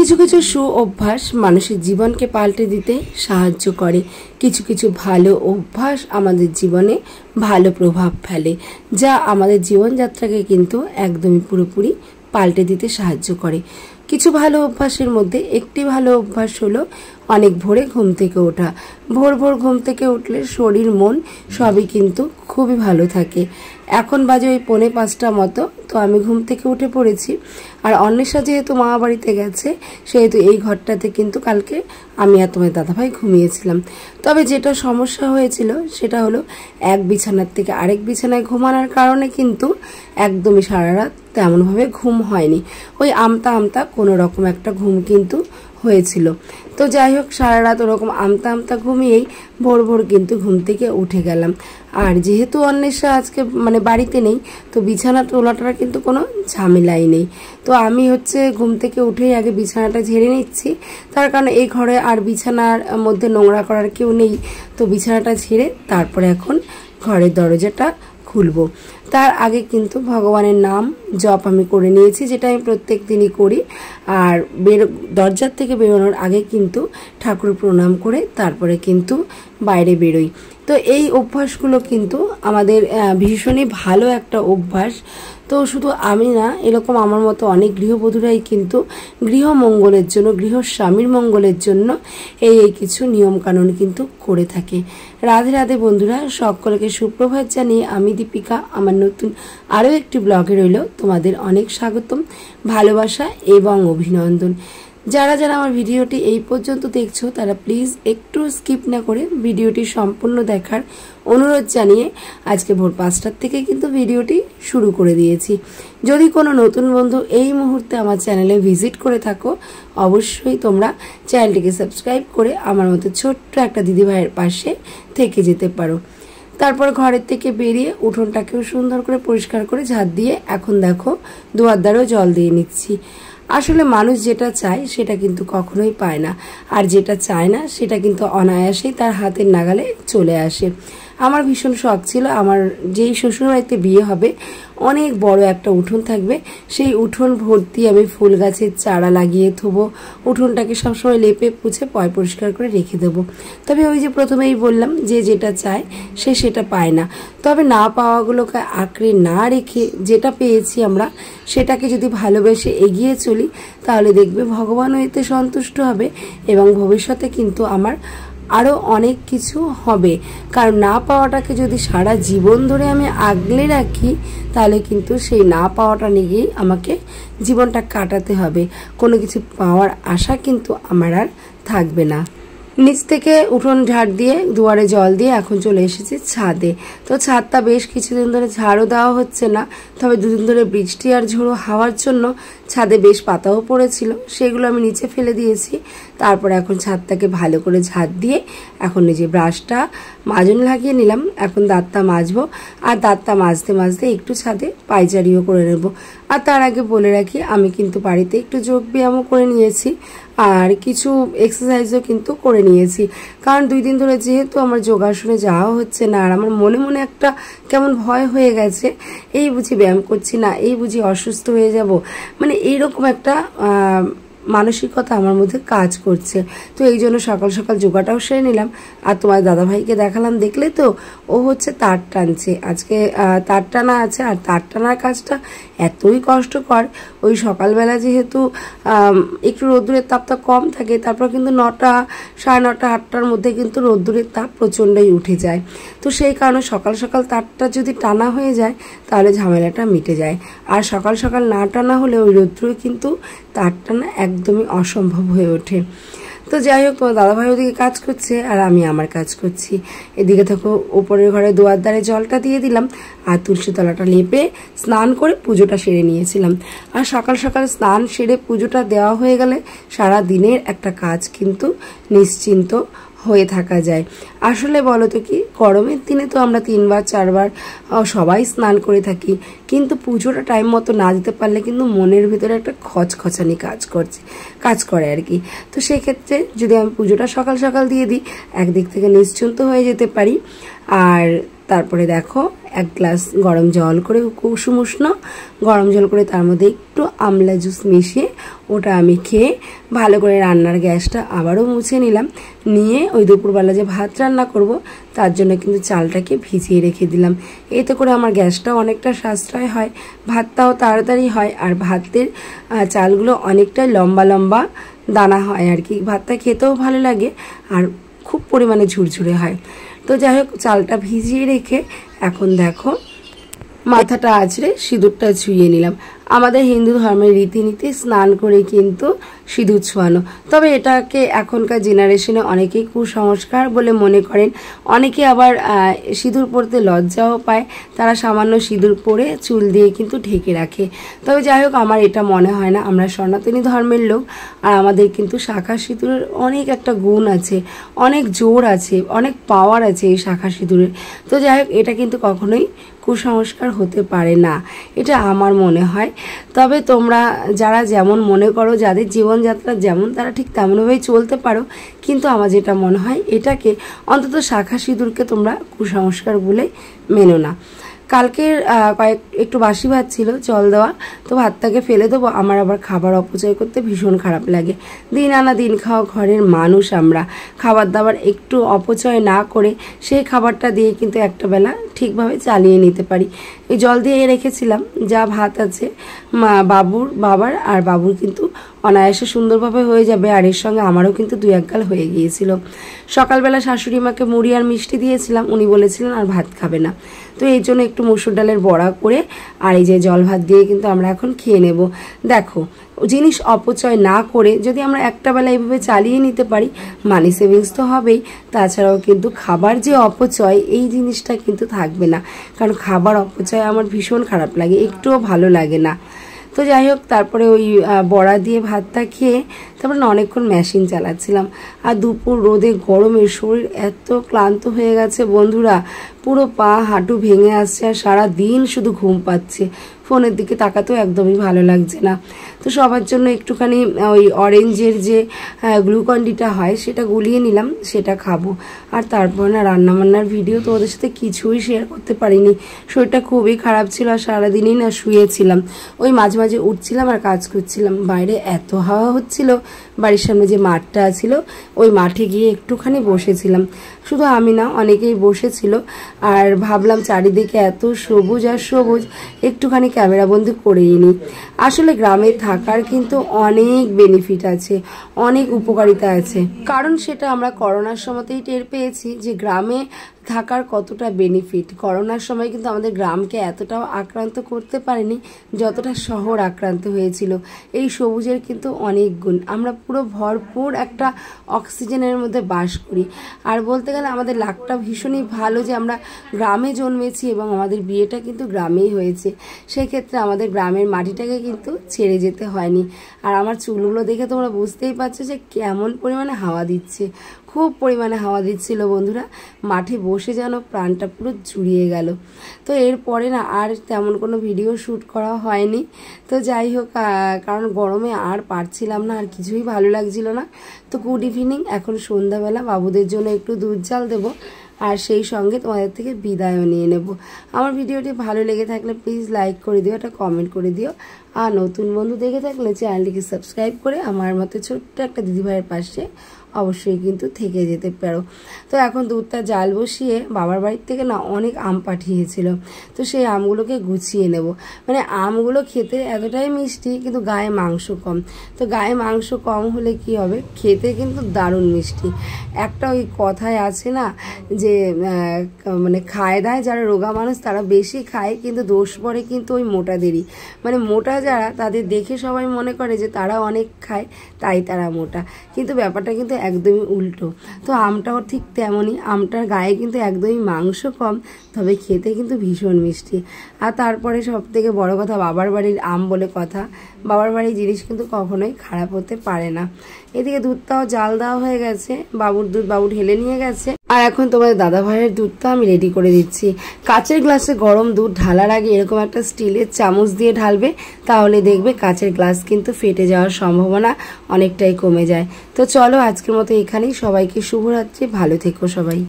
কিছু কিছু সু অভ্যাস মানুষের জীবনকে পাল্টে দিতে সাহায্য করে। কিছু কিছু ভালো অভ্যাস আমাদের জীবনে ভালো প্রভাব ফেলে, যা আমাদের জীবনযাত্রাকে কিন্তু একদমই পুরোপুরি পাল্টে দিতে সাহায্য করে। কিছু ভালো অভ্যাসের মধ্যে একটি ভালো অভ্যাস হলো অনেক ভোরে ঘুম থেকে ওঠা। ভোর ভোর ঘুম থেকে উঠলে শরীর মন সবই কিন্তু খুবই ভালো থাকে। এখন বাজে ওই 4:45 মতো, তো আমি ঘুম থেকে উঠে পড়েছি। আর অন্বেষা যেহেতু মামা বাড়িতে গেছে, সেহেতু এই ঘরটাতে কিন্তু কালকে আমি আর তোমার দাদাভাই ঘুমিয়েছিলাম। তবে যেটা সমস্যা হয়েছিল সেটা হলো এক বিছানার থেকে আরেক বিছানায় ঘুমানোর কারণে কিন্তু একদমই সারা রাত তেমনভাবে ঘুম হয়নি। ওই আমতা আমতা কোনো রকম একটা ঘুম কিন্তু হয়েছিল। তো যাই হোক, সারা রাত ওরকম আমতা আমতা ঘুমিয়েই ভোর ভোর কিন্তু ঘুম থেকে উঠে গেলাম। আর যেহেতু অন্বেষা আজকে বাড়িতে নেই, তো বিছানা তোলাটার কিন্তু কোনো ঝামেলাই নেই। তো আমি ঘুম থেকে উঠেই আগে বিছানাটা ঝেড়ে নিচ্ছি, তার কারণ এই ঘরে আর বিছানার মধ্যে নোংরা করার কেউ নেই। তো বিছানাটা ঝেড়ে তারপরে এখন ঘরের দরজাটা খুলবো। তার আগে কিন্তু ভগবানের নাম জপ আমি করে নিয়েছি, যেটা আমি প্রত্যেক দিনই করি। আর দরজার থেকে বেরোনোর আগে কিন্তু ঠাকুর প্রণাম করে তারপরে কিন্তু বাইরে বেরোই। তো এই অভ্যাসগুলো কিন্তু আমাদের ভীষণই ভালো একটা অভ্যাস। তো শুধু আমি না, এরকম আমার মতো অনেক গৃহবধূরাই কিন্তু গৃহ মঙ্গলের জন্য, গৃহস্বামীর মঙ্গলের জন্য এই কিছু নিয়মকানুন কিন্তু করে থাকে। রাধে রাধে বন্ধুরা, সকলকে সুপ্রভাত জানিয়ে আমি দীপিকা আমার নতুন আরও একটি ব্লগে রইল তোমাদের অনেক স্বাগতম, ভালোবাসা এবং অভিনন্দন। যারা যারা আমার ভিডিওটি এই পর্যন্ত দেখছো তারা প্লিজ একটু স্কিপ না করে ভিডিওটি সম্পূর্ণ দেখার অনুরোধ জানিয়ে আজকে ভোর 5টার থেকে কিন্তু ভিডিওটি শুরু করে দিয়েছি। যদি কোনো নতুন বন্ধু এই মুহূর্তে আমার চ্যানেলে ভিজিট করে থাকো, অবশ্যই তোমরা চ্যানেলটিকে সাবস্ক্রাইব করে আমার মতো ছোট্ট একটা দিদিভাইয়ের পাশে থেকে যেতে পারো। তারপর ঘরের থেকে বেরিয়ে উঠোনটাকেও সুন্দর করে পরিষ্কার করে ঝাড় দিয়ে এখন দেখো দুয়ারদারও জল দিয়ে নিচ্ছি। আসলে মানুষ যেটা চায় সেটা কিন্তু কখনোই পায় না, আর যেটা চায় না সেটা কিন্তু অনায়াসেই তার হাতের নাগালে চলে আসে। আমার ভীষণ শখ ছিল আমার যেই শ্বশুরবাড়িতে বিয়ে হবে অনেক বড় একটা উঠোন থাকবে, সেই উঠোন ভর্তি আমি ফুল গাছের চারা লাগিয়ে থবো, উঠোনটাকে সবসময় লেপে পুছে পয় পরিষ্কার করে রেখে দেবো। তবে ওই যে প্রথমেই বললাম যে যেটা চায় সে সেটা পায় না। তবে না পাওয়াগুলোকে আঁকড়ে না রেখে যেটা পেয়েছি আমরা সেটাকে যদি ভালোবেসে এগিয়ে চলি, তাহলে দেখবে ভগবানও এতে সন্তুষ্ট হবে এবং ভবিষ্যতে কিন্তু আমার আরও অনেক কিছু হবে। কারণ না পাওয়াটাকে যদি সারা জীবন ধরে আমি আগলে রাখি, তাহলে কিন্তু সেই না পাওয়াটা নিয়েই আমাকে জীবনটা কাটাতে হবে। কোনো কিছু পাওয়ার আশা কিন্তু আমার আর থাকবে না। নিচ থেকে উঠোন ঝাড় দিয়ে দুয়ারে জল দিয়ে এখন চলে এসেছি ছাদে। তো ছাদটা বেশ কিছুদিন ধরে ঝাড়ও দেওয়া হচ্ছে না, তবে দুদিন ধরে বৃষ্টি আর ঝোড়ো হাওয়ার জন্য ছাদে বেশ পাতাও পড়েছিল, সেগুলো আমি নিচে ফেলে দিয়েছি। তারপর এখন ছাদটাকে ভালো করে ঝাড় দিয়ে এখন নিজে ব্রাশটা মাজন লাগিয়ে নিলাম। এখন দাঁতটা মাজবো, আর দাঁতটা মাজতে মাজতে একটু ছাদে পায়চারিও করে নেব। আর তার আগে বলে রাখি, আমি কিন্তু বাড়িতে একটু যোগ ব্যায়ামও করে নিয়েছি আর কিছু এক্সারসাইজও কিন্তু করে নিয়েছি। কারণ 2 দিন ধরে যেহেতু আমার যোগাসনে যাওয়া হচ্ছে না, আর আমার মনে মনে একটা কেমন ভয় হয়ে গেছে, এই বুঝি ব্যায়াম করছি না, এই বুঝি অসুস্থ হয়ে যাব, এইরকম একটা মানসিকতা আমার মধ্যে কাজ করছে। তো এই জন্য সকাল সকাল যোগাটাও সেরে নিলাম। আর তোমার দাদাভাইকে দেখালাম, দেখলে তো ও তার টানছে, আজকে তার টানা আছে। আর তার টানার কাজটা এতই কষ্টকর, ওই সকালবেলা যেহেতু একটু রোদ্দুরের তাপটা কম থাকে, তারপর কিন্তু 9টা, 9:30, 8টার মধ্যে কিন্তু রোদ্দুরের তাপ প্রচণ্ডই উঠে যায়। তো সেই কারণে সকাল সকাল তারটা যদি টানা হয়ে যায় তাহলে ঝামেলাটা মিটে যায়। আর সকাল সকাল না টানা হলে ওই রোদ্দুরে কিন্তু তার টানা একদমই অসম্ভব হয়ে ওঠে। তো যাই হোক, তোমার দাদাভাই ওদিকে কাজ করছে আর আমি আমার কাজ করছি। এদিকে দেখো উপরের ঘরে দুয়ার দ্বারে জলটা দিয়ে দিলাম, আর তুলসী তলাটা লেপে স্নান করে পুজোটা সেরে নিয়েছিলাম। আর সকাল সকাল স্নান সেরে পুজোটা দেওয়া হয়ে গেলে সারা দিনের একটা কাজ কিন্তু নিশ্চিন্ত হয়ে থাকা যায়। আসলে বলো তো কি, গরমের দিনে তো আমরা 3বার 4বার সবাই স্নান করে থাকি, কিন্তু পুজোটা টাইম মতো না দিতে পারলে কিন্তু মনের ভিতরে একটা খচখচানি কাজ করে আর কি। তো সেক্ষেত্রে যদি আমি পুজোটা সকাল সকাল দিয়ে দিই, একদিক থেকে নিশ্চিন্ত হয়ে যেতে পারি। আর তারপরে দেখো এক গ্লাস গরম জল করে, কুসুম উষ্ণ গরম জল করে তার মধ্যে একটু আমলা জুস মিশিয়ে ওটা আমি খেয়ে ভালো করে রান্নার গ্যাসটা আবারও মুছে নিলাম। নিয়ে ওই দুপুরবেলা যে ভাত রান্না করব তার জন্য কিন্তু চালটাকে ভিজিয়ে রেখে দিলাম। এতে করে আমার গ্যাসটাও অনেকটা সাশ্রয় হয়, ভাতটাও তাড়াতাড়ি হয়, আর ভাতের চালগুলো অনেকটাই লম্বা লম্বা দানা হয় আর কি। ভাতটা খেতেও ভালো লাগে আর খুব পরিমাণে ঝুরঝুরে হয়। তো যাই হোক, চালটা ভিজিয়ে রেখে এখন দেখো মাথাটা আঁচড়ে সিঁদুরটা ছুঁয়ে নিলাম। আমাদের হিন্দু ধর্মের রীতিনীতি স্নান করে কিন্তু সিঁদুর ছোঁয়ানো, তবে এটাকে এখনকার জেনারেশনে অনেকেই কুসংস্কার বলে মনে করেন। অনেকে আবার সিঁদুর পরতে লজ্জাও পায়, তারা সামান্য সিঁদুর পরে চুল দিয়ে কিন্তু ঢেকে রাখে। তবে যাই হোক, আমার এটা মনে হয় না। আমরা সনাতনী ধর্মের লোক, আর আমাদের কিন্তু শাঁখা সিঁদুরের অনেক একটা গুণ আছে, অনেক জোর আছে, অনেক পাওয়ার আছে এই শাঁখা সিঁদুরের। তো যাই হোক, এটা কিন্তু কখনোই কুসংস্কার হতে পারে না, এটা আমার মনে হয়। তবে তোমরা যারা যেমন মনে করো, যাদের জীবনযাত্রা যেমন, তারা ঠিক তেমনভাবেই চলতে পারো। কিন্তু আমার যেটা মনে হয়, এটাকে অন্তত শাঁখা সিঁদুরকে তোমরা কুসংস্কার বলে মেনো না। কালকের একটু বাসি ভাত ছিল জল দেওয়া, তো ভাতটাকে ফেলে দেবো। আমার আবার খাবার অপচয় করতে ভীষণ খারাপ লাগে। দিন আনা দিন খাওয়া ঘরের মানুষ আমরা, খাবার দাবার একটু অপচয় না করে সেই খাবারটা দিয়ে কিন্তু একটা বেলা ঠিকভাবে চালিয়ে নিতে পারি। এই জল দিয়ে রেখেছিলাম, যা ভাত আছে বাবার আর বাবুর কিন্তু অনায়াসে সুন্দরভাবে হয়ে যাবে, আর এর সঙ্গে আমারও কিন্তু 2-1 গাল হয়ে গিয়েছিল। সকালবেলা শাশুড়ি মাকে মুড়ি আর মিষ্টি দিয়েছিলাম, উনি বলেছিলেন আর ভাত খাবে না, তো এই জন্য একটু মসুর ডালের বড়া করে আর এই যে জল ভাত দিয়ে কিন্তু আমরা এখন খেয়ে নেব। দেখো, জিনিস অপচয় না করে যদি আমরা একটা বেলা এইভাবে চালিয়ে নিতে পারি, মানি সেভিংস তো হবেই, তাছাড়াও কিন্তু খাবার যে অপচয় এই জিনিসটা কিন্তু থাকবে না। কারণ খাবার অপচয় আমার ভীষণ খারাপ লাগে, একটুও ভালো লাগে না। তো যাই হোক, তারপরে ওই বড়া দিয়ে ভাতটা খেয়ে তারপরে অনেকক্ষণ মেশিন চালাচ্ছিলাম। আর দুপুর রোদে গরমে শরীর এত ক্লান্ত হয়ে গেছে বন্ধুরা, পুরো পা হাঁটু ভেঙে আসছে, আর সারা দিন শুধু ঘুম পাচ্ছে। ফোনের দিকে তাকাতেও একদমই ভালো লাগছে না। তো সবার জন্য একটুখানি ওই অরেঞ্জের যে গ্লুকন্ডিটা হয় সেটা গুলিয়ে নিলাম, সেটা খাবো। আর তারপর না রান্নাবান্নার ভিডিও তো ওদের সাথে কিছুই শেয়ার করতে পারিনি, শরীরটা খুবই খারাপ ছিল, আর সারাদিনই না শুয়েছিলাম। ওই মাঝে মাঝে উঠছিলাম আর কাজ করছিলাম। বাইরে এত হাওয়া হচ্ছিল, বাড়ির সামনে যে মাঠটা ছিল ওই মাঠে গিয়ে একটুখানি বসেছিলাম। শুধু আমি না, অনেকেই বসেছিল। আর ভাবলাম চারিদিকে এত সবুজ আর সবুজ, একটুখানি ক্যামেরাবন্দি করেই নিই। আসলে গ্রামে থাকার কিন্তু অনেক বেনিফিট আছে, অনেক উপকারিতা আছে। কারণ সেটা আমরা করোনার সময়তেই টের পেয়েছি যে গ্রামে থাকার কতটা বেনিফিট। করোনার সময় কিন্তু আমাদের গ্রামকে এতটাও আক্রান্ত করতে পারেনি যতটা শহর আক্রান্ত হয়েছিল। এই সবুজের কিন্তু অনেক গুণ, আমরা পুরো ভরপুর একটা অক্সিজেনের মধ্যে বাস করি। আর বলতে গেলে আমাদের লাকটা ভীষণই ভালো যে আমরা গ্রামে জন্মেছি এবং আমাদের বিয়েটা কিন্তু গ্রামেই হয়েছে। সেক্ষেত্রে আমাদের গ্রামের মাটিটাকে কিন্তু ছেড়ে যেতে হয়নি। আর আমার চুলগুলো দেখে তোমরা বুঝতেই পারছো যে কেমন পরিমাণে হাওয়া দিচ্ছে, খুব পরিমাণে হাওয়া দিচ্ছিল বন্ধুরা। মাঠে বসে যেন প্রাণটা পুরো জুড়িয়ে গেল। তো এরপরে না আর তেমন কোনো ভিডিও শ্যুট করা হয়নি। তো যাই হোক, কারণ গরমে আর পারছিলাম না, আর কিছুই ভালো লাগছিল না। তো গুড ইভিনিং, এখন সন্ধ্যাবেলা বাবুদের জন্য একটু দুধ জাল দেবো, আর সেই সঙ্গে তোমাদের থেকে বিদায়ও নিয়ে নেব। আমার ভিডিওটি ভালো লেগে থাকলে প্লিজ লাইক করে দিও, একটা কমেন্ট করে দিও। আর নতুন বন্ধু দেখে থাকলে চ্যানেলটিকে সাবস্ক্রাইব করে আমার মতো ছোট্ট একটা দিদিভাইয়ের পাশে অবশ্যই কিন্তু থেকে যেতে পারো। তো এখন দুধটা জাল বসিয়ে বাবার বাড়ির থেকে না অনেক আম পাঠিয়েছিল, তো সেই আমগুলোকে গুছিয়ে নেব। মানে আমগুলো খেতে এতটাই মিষ্টি, কিন্তু গায়ে মাংস কম। তো গায়ে মাংস কম হলে কি হবে, খেতে কিন্তু দারুণ মিষ্টি। একটা ওই কথায় আছে না যে মানে খায় দায় যারা রোগা মানুষ তারা বেশি খায়, কিন্তু দোষ পড়ে কিন্তু ওই মোটাদেরই। মানে মোটা যারা, তাদের দেখে সবাই মনে করে যে তারা অনেক খায় তাই তারা মোটা, কিন্তু ব্যাপারটা কিন্তু একদমই উল্টো। তো আমটাও ঠিক তেমনই, আমটার গায়ে কিন্তু একদমই মাংস কম, তবে খেতে কিন্তু ভীষণ মিষ্টি। আর তারপরে সব থেকে বড় কথা, বাবার বাড়ির আম বলে কথা, বাবার বাড়ির জিনিস কিন্তু কখনোই খারাপ হতে পারে না। এদিকে দুধটাও জাল দেওয়া হয়ে গেছে, বাবুর দুধ বাবু ঢেলে নিয়ে গেছে। আর এখন তোমাদের দাদা ভাইয়ের দুধটা আমি রেডি করে দিচ্ছি। কাচের গ্লাসে গরম দুধ ঢালার আগে এরকম একটা স্টিলের চামচ দিয়ে ঢালবে, তাহলে দেখবে কাচের গ্লাস কিন্তু ফেটে যাওয়ার সম্ভাবনা অনেকটাই কমে যায়। তো চলো আজকের মতো এখানেই, সবাইকে শুভরাত্রি, ভালো থেকো সবাই।